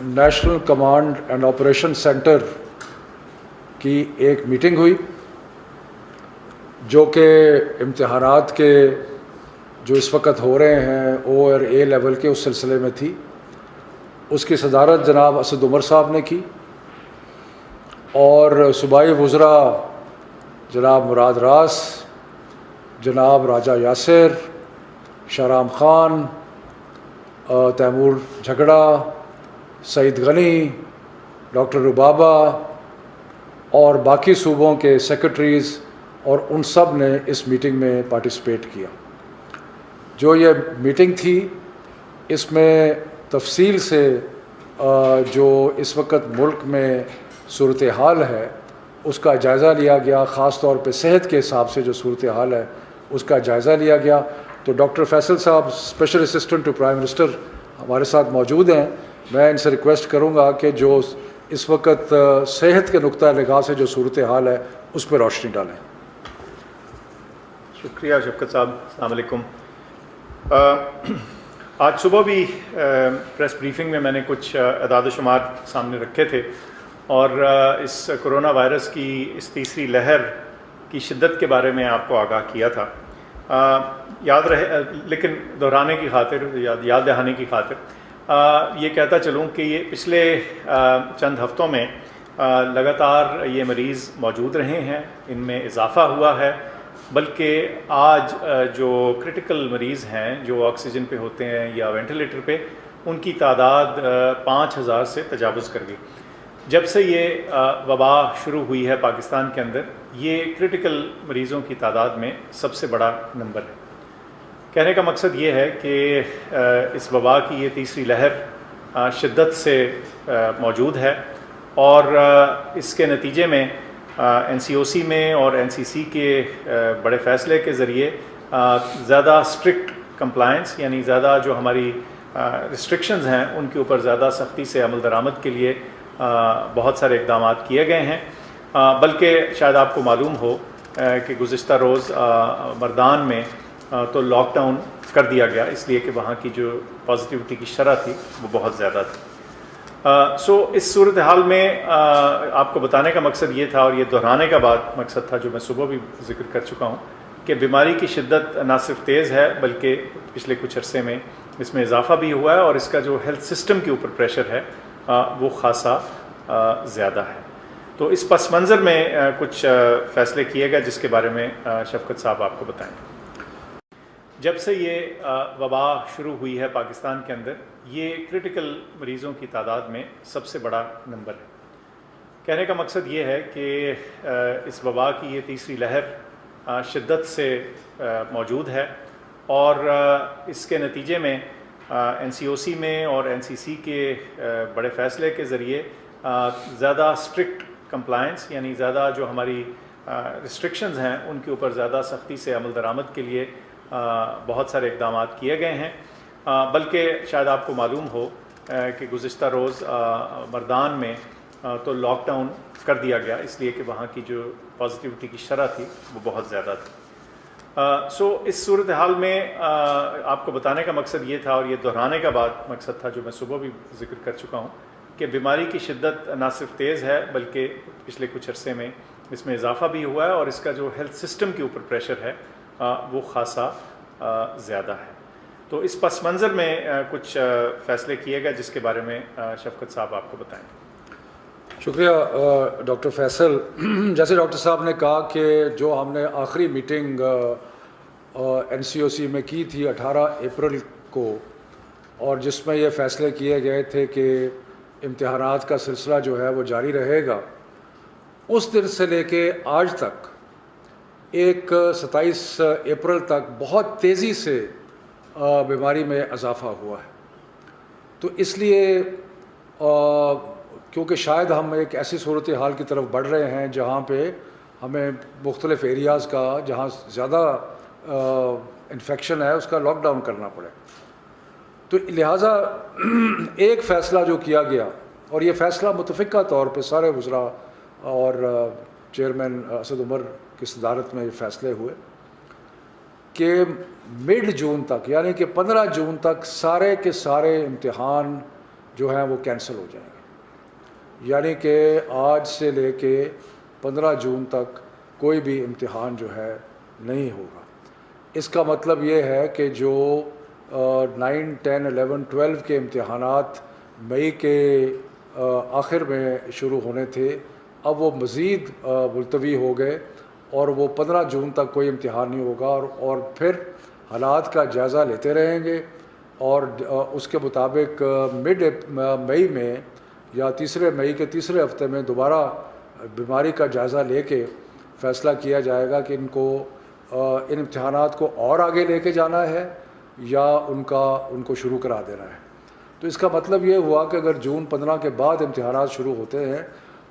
National command and operation centre کی ایک meeting ہوئی جو کہ امتحانات کے جو اس وقت ہو رہے ہیں او اور اے لیول کے اس سلسلے میں تھی. اس کی صدارت جناب اسد عمر صاحب نے کی اور صوبائی وزراء جناب مراد راس، جناب راجہ یاسر، شاہرام خان، تیمور جھگڑا، سعید غنی، ڈاکٹر ربابہ اور باقی صوبوں کے سیکرٹریز اور ان سب نے اس میٹنگ میں پارٹیسپیٹ کیا. جو یہ میٹنگ تھی اس میں تفصیل سے جو اس وقت ملک میں صورتحال ہے اس کا جائزہ لیا گیا، خاص طور پہ صحت کے حساب سے جو صورتحال ہے اس کا جائزہ لیا گیا. تو doctor Faisal sahib special assistant to prime minister ہمارے ساتھ موجود ہیں. میں ان سے ریکویسٹ کروں گا کہ جو اس وقت صحت کے نقطہ نگاہ سے جو صورتحال ہے اس پہ روشنی ڈالیں. شکریہ شفقت صاحب. السلام علیکم. آج صبح بھی پریس بریفنگ میں میں نے کچھ اعداد و شمار سامنے رکھے تھے اور اس کرونا وائرس کی اس تیسری لہر کی شدت کے بارے میں آپ کو آگاہ کیا تھا. یاد رہے لیکن دہرانے کی خاطر یاد دہانے کی خاطر یہ کہتا چلوں کہ یہ پچھلے چند ہفتوں میں لگاتار یہ مریض موجود رہے ہیں، ان میں اضافہ ہوا ہے، بلکہ آج جو کرٹیکل مریض ہیں جو آکسیجن پہ ہوتے ہیں یا وینٹیلیٹر پہ، ان کی تعداد 5000 سے تجاوز کر گئی. جب سے یہ وبا شروع ہوئی ہے پاکستان کے اندر، یہ کرٹیکل مریضوں کی تعداد میں سب سے بڑا نمبر ہے. کہنے کا مقصد یہ ہے کہ اس وبا کی یہ تیسری لہر شدت سے موجود ہے اور اس کے نتیجے میں این سی او سی میں اور این سی سی کے بڑے فیصلے کے ذریعے زیادہ اسٹرکٹ کمپلائنس، یعنی زیادہ جو ہماری ریسٹرکشنز ہیں ان کے اوپر زیادہ سختی سے عمل درآمد کے لیے بہت سارے اقدامات کیے گئے ہیں. بلکہ شاید آپ کو معلوم ہو کہ گزشتہ روز مردان میں تو لاک ڈاؤن کر دیا گیا اس لیے کہ وہاں کی جو پازیٹیوٹی کی شرح تھی وہ بہت زیادہ تھی. اس صورتحال میں آپ کو بتانے کا مقصد یہ تھا اور یہ دہرانے کا مقصد تھا جو میں صبح بھی ذکر کر چکا ہوں کہ بیماری کی شدت نہ صرف تیز ہے بلکہ پچھلے کچھ عرصے میں اس میں اضافہ بھی ہوا ہے اور اس کا جو ہیلتھ سسٹم کے اوپر پریشر ہے وہ خاصا زیادہ ہے. تو اس پس منظر میں کچھ فیصلے کیے گئے جس کے بارے میں شفقت صاحب آپ کو بتائیں. جب سے یہ وبا شروع ہوئی ہے پاکستان کے اندر، یہ کرٹیکل مریضوں کی تعداد میں سب سے بڑا نمبر ہے. کہنے کا مقصد یہ ہے کہ اس وبا کی یہ تیسری لہر شدت سے موجود ہے اور اس کے نتیجے میں این سی او سی میں اور این سی سی کے بڑے فیصلے کے ذریعے زیادہ اسٹرکٹ کمپلائنس، یعنی زیادہ جو ہماری ریسٹرکشنز ہیں ان کے اوپر زیادہ سختی سے عمل درآمد کے لیے بہت سارے اقدامات کیے گئے ہیں. بلکہ شاید آپ کو معلوم ہو کہ گزشتہ روز مردان میں تو لاک ڈاؤن کر دیا گیا اس لیے کہ وہاں کی جو پازیٹیوٹی کی شرح تھی وہ بہت زیادہ تھی. اس صورتحال میں آپ کو بتانے کا مقصد یہ تھا اور یہ دہرانے کا مقصد تھا جو میں صبح بھی ذکر کر چکا ہوں کہ بیماری کی شدت نہ صرف تیز ہے بلکہ پچھلے کچھ عرصے میں اس میں اضافہ بھی ہوا ہے اور اس کا جو ہیلتھ سسٹم کے اوپر پریشر ہے وہ خاصا زیادہ ہے. تو اس پس منظر میں کچھ فیصلے کیے گئے جس کے بارے میں شفقت صاحب آپ کو بتائیں. شکریہ ڈاکٹر فیصل. جیسے ڈاکٹر صاحب نے کہا کہ جو ہم نے آخری میٹنگ این سی او سی میں کی تھی 18 اپریل کو اور جس میں یہ فیصلے کیے گئے تھے کہ امتحانات کا سلسلہ جو ہے وہ جاری رہے گا، اس دن سے لے کے آج تک ایک 27 اپریل تک بہت تیزی سے بیماری میں اضافہ ہوا ہے. تو اس لیے کیونکہ شاید ہم ایک ایسی صورتحال کی طرف بڑھ رہے ہیں جہاں پہ ہمیں مختلف ایریاز کا جہاں زیادہ انفیکشن ہے اس کا لاک ڈاؤن کرنا پڑے، تو لہٰذا ایک فیصلہ جو کیا گیا اور یہ فیصلہ متفقہ طور پہ سارے وزراء اور چیئرمین اسد عمر کی صدارت میں یہ فیصلے ہوئے کہ مڈ جون تک، یعنی کہ 15 جون تک سارے کے سارے امتحان جو ہیں وہ کینسل ہو جائیں گے، یعنی کہ آج سے لے کے 15 جون تک کوئی بھی امتحان جو ہے نہیں ہوگا۔ اس کا مطلب یہ ہے کہ جو 9، 10، 11، 12 کے امتحانات مئی کے آخر میں شروع ہونے تھے، اب وہ مزید ملتوی ہو گئے اور وہ 15 جون تک کوئی امتحان نہیں ہوگا، اور پھر حالات کا جائزہ لیتے رہیں گے، اور اس کے مطابق مڈ مئی میں یا مئی کے تیسرے ہفتے میں دوبارہ بیماری کا جائزہ لے کے فیصلہ کیا جائے گا کہ ان امتحانات کو اور آگے لے کے جانا ہے یا ان کو شروع کرا دینا ہے۔ تو اس کا مطلب یہ ہوا کہ اگر جون 15 کے بعد امتحانات شروع ہوتے ہیں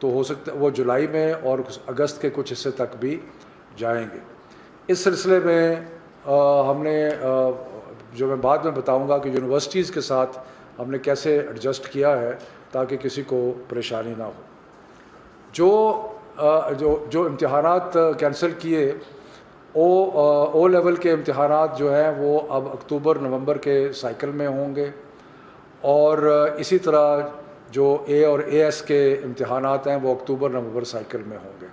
تو ہو سکتا ہے وہ جولائی میں اور اگست کے کچھ حصے تک بھی جائیں گے۔ اس سلسلے میں ہم نے جو میں بعد میں بتاؤں گا کہ یونیورسٹیز کے ساتھ ہم نے کیسے ایڈجسٹ کیا ہے تاکہ کسی کو پریشانی نہ ہو۔ جو امتحانات کینسل کیے، او لیول کے امتحانات جو ہیں وہ اب اکتوبر نومبر کے سائیکل میں ہوں گے، اور اسی طرح جو اے اور اے ایس کے امتحانات ہیں وہ اکتوبر نومبر سائیکل میں ہوں گے،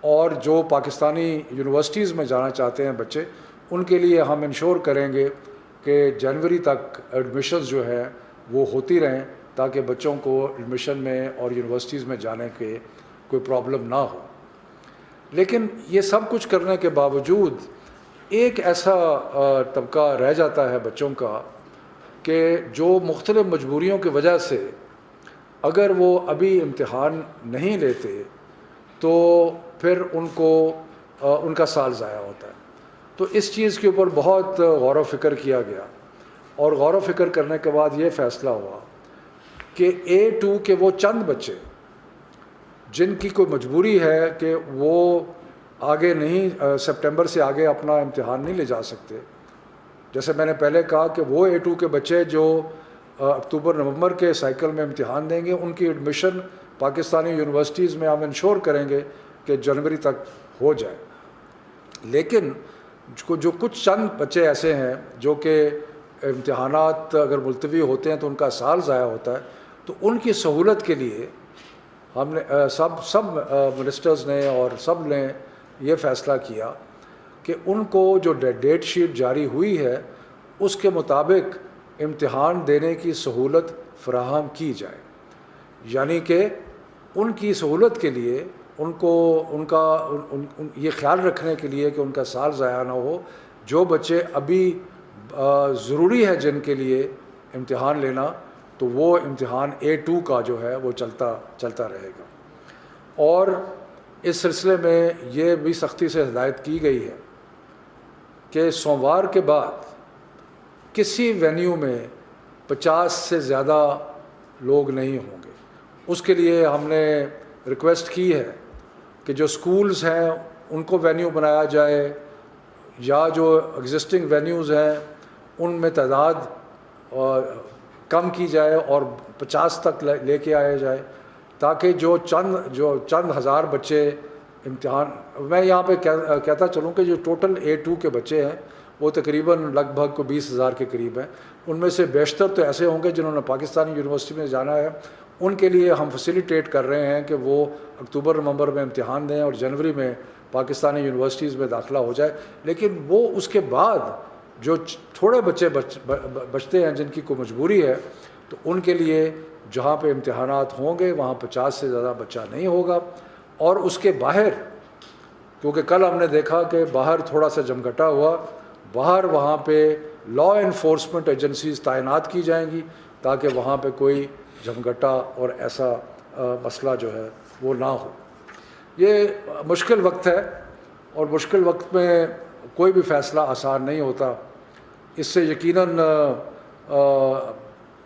اور جو پاکستانی یونیورسٹیز میں جانا چاہتے ہیں بچے، ان کے لیے ہم انشور کریں گے کہ جنوری تک ایڈمیشنز جو ہیں وہ ہوتی رہیں تاکہ بچوں کو ایڈمیشن میں اور یونیورسٹیز میں جانے کے کوئی پرابلم نہ ہو۔ لیکن یہ سب کچھ کرنے کے باوجود ایک ایسا طبقہ رہ جاتا ہے بچوں کا کہ جو مختلف مجبوریوں کی وجہ سے اگر وہ ابھی امتحان نہیں لیتے تو پھر ان کا سال ضائع ہوتا ہے۔ تو اس چیز کے اوپر بہت غور و فکر کیا گیا، اور غور و فکر کرنے کے بعد یہ فیصلہ ہوا کہ A2 کے وہ چند بچے جن کی کوئی مجبوری ہے کہ وہ آگے نہیں، سپٹمبر سے آگے اپنا امتحان نہیں لے جا سکتے، جیسے میں نے پہلے کہا کہ وہ A2 کے بچے جو اکتوبر نومبر کے سائیکل میں امتحان دیں گے، ان کی ایڈمیشن پاکستانی یونیورسٹیز میں ہم انشور کریں گے کہ جنوری تک ہو جائے۔ لیکن جو کچھ چند بچے ایسے ہیں جو کہ امتحانات اگر ملتوی ہوتے ہیں تو ان کا سال ضائع ہوتا ہے، تو ان کی سہولت کے لیے ہم نے سب منسٹرز نے اور سب نے یہ فیصلہ کیا کہ ان کو جو ڈیٹ شیٹ جاری ہوئی ہے اس کے مطابق امتحان دینے کی سہولت فراہم کی جائے، یعنی کہ ان کی سہولت کے لیے یہ خیال رکھنے کے لیے کہ ان کا سال ضائع نہ ہو، جو بچے ابھی ضروری ہے جن کے لیے امتحان لینا، تو وہ امتحان A2 کا جو ہے وہ چلتا رہے گا۔ اور اس سلسلے میں یہ بھی سختی سے ہدایت کی گئی ہے کہ سوموار کے بعد کسی وینیو میں 50 سے زیادہ لوگ نہیں ہوں گے۔ اس کے لیے ہم نے ریکویسٹ کی ہے کہ جو سکولز ہیں ان کو وینیو بنایا جائے، یا جو ایگزسٹنگ وینیوز ہیں ان میں تعداد کم کی جائے اور 50 تک لے کے آیا جائے، تاکہ جو چند ہزار بچے امتحان، میں یہاں پہ کہتا چلوں کہ جو ٹوٹل A2 کے بچے ہیں وہ تقریباً لگ بھگ 20,000 کے قریب ہیں، ان میں سے بیشتر تو ایسے ہوں گے جنہوں نے پاکستانی یونیورسٹی میں جانا ہے، ان کے لیے ہم فیسیلیٹیٹ کر رہے ہیں کہ وہ اکتوبر نومبر میں امتحان دیں اور جنوری میں پاکستانی یونیورسٹیز میں داخلہ ہو جائے۔ لیکن وہ اس کے بعد جو تھوڑے بچے بچتے ہیں جن کی کوئی مجبوری ہے، تو ان کے لیے جہاں پہ امتحانات ہوں گے وہاں 50 سے زیادہ بچہ نہیں ہوگا، اور اس کے باہر، کیونکہ کل ہم نے دیکھا کہ باہر تھوڑا سا جمگھٹا ہوا، باہر وہاں پہ لا انفورسمنٹ ایجنسیز تعینات کی جائیں گی تاکہ وہاں پہ کوئی جمگھٹا اور ایسا مسئلہ جو ہے وہ نہ ہو۔ یہ مشکل وقت ہے، اور مشکل وقت میں کوئی بھی فیصلہ آسان نہیں ہوتا۔ اس سے یقیناً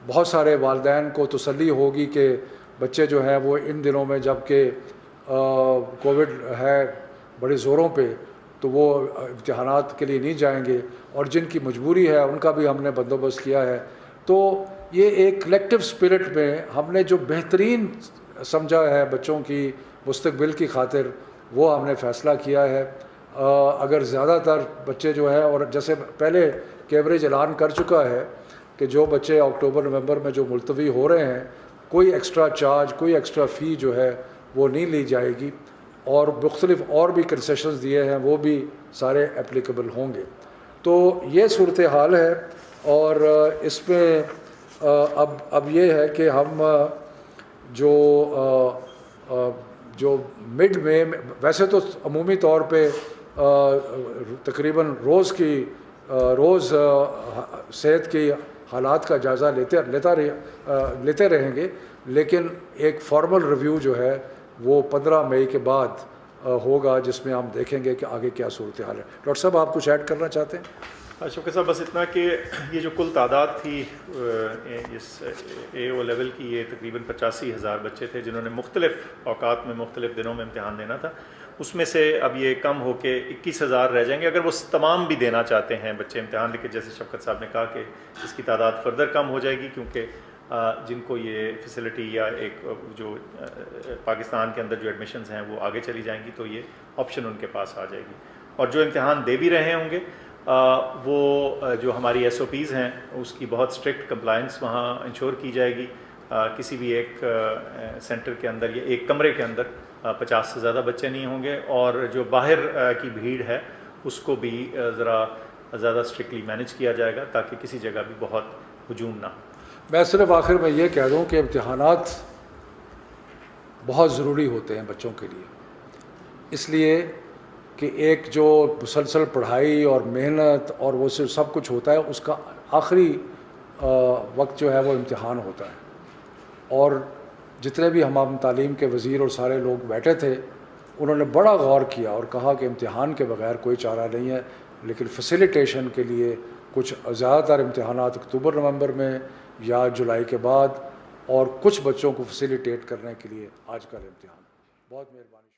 بہت سارے والدین کو تسلی ہوگی کہ بچے جو ہیں وہ ان دنوں میں جب کہ کووڈ ہے بڑے زوروں پہ، تو وہ امتحانات کے لیے نہیں جائیں گے، اور جن کی مجبوری ہے ان کا بھی ہم نے بندوبست کیا ہے۔ تو یہ ایک کلیکٹیو اسپرٹ میں ہم نے جو بہترین سمجھا ہے بچوں کی مستقبل کی خاطر، وہ ہم نے فیصلہ کیا ہے۔ اگر زیادہ تر بچے جو ہیں، اور جیسے پہلے کیمبرج اعلان کر چکا ہے کہ جو بچے اکتوبر نومبر میں جو ملتوی ہو رہے ہیں کوئی ایکسٹرا چارج کوئی ایکسٹرا فی جو ہے وہ نہیں لی جائے گی، اور مختلف اور بھی کنسیشنز دیے ہیں وہ بھی سارے اپلیکیبل ہوں گے۔ تو یہ صورتحال ہے، اور اس میں اب یہ ہے کہ ہم جو مڈ میں ویسے تو عمومی طور پہ تقریباً روز صحت کی حالات کا جائزہ لیتے رہیں گے، لیکن ایک فارمل ریویو جو ہے وہ 15 مئی کے بعد ہوگا، جس میں ہم دیکھیں گے کہ آگے کیا صورتحال ہے۔ ڈاکٹر صاحب آپ کچھ ایڈ کرنا چاہتے ہیں؟ شوکت صاحب بس اتنا کہ یہ جو کل تعداد تھی اس اے او لیول کی، یہ تقریباً 85,000 بچے تھے جنہوں نے مختلف اوقات میں مختلف دنوں میں امتحان دینا تھا۔ اس میں سے اب یہ کم ہو کے 21,000 رہ جائیں گے، اگر وہ تمام بھی دینا چاہتے ہیں بچے امتحان، لیکن جیسے شفقت صاحب نے کہا کہ اس کی تعداد فردر کم ہو جائے گی، کیونکہ جن کو یہ فیسلٹی یا ایک جو پاکستان کے اندر جو ایڈمیشنز ہیں وہ آگے چلی جائیں گی تو یہ آپشن ان کے پاس آ جائے گی۔ اور جو امتحان دے بھی رہے ہوں گے وہ جو ہماری ایس او پیز ہیں اس کی بہت اسٹرکٹ کمپلائنس وہاں انشور کی جائے گی۔ کسی بھی ایک سینٹر کے اندر یا ایک کمرے کے اندر 50 سے زیادہ بچے نہیں ہوں گے، اور جو باہر کی بھیڑ ہے اس کو بھی ذرا زیادہ اسٹرکٹلی مینیج کیا جائے گا تاکہ کسی جگہ بھی بہت ہجوم نہ ہو۔ میں صرف آخر میں یہ کہہ دوں کہ امتحانات بہت ضروری ہوتے ہیں بچوں کے لیے، اس لیے کہ ایک جو مسلسل پڑھائی اور محنت اور وہ سب کچھ ہوتا ہے، اس کا آخری وقت جو ہے وہ امتحان ہوتا ہے۔ اور جتنے بھی ہم تعلیم کے وزیر اور سارے لوگ بیٹھے تھے انہوں نے بڑا غور کیا اور کہا کہ امتحان کے بغیر کوئی چارہ نہیں ہے، لیکن فیسیلیٹیشن کے لیے کچھ زیادہ تر امتحانات اکتوبر نومبر میں یا جولائی کے بعد، اور کچھ بچوں کو فیسیلیٹیٹ کرنے کے لیے آج کل امتحان۔ بہت مہربانی۔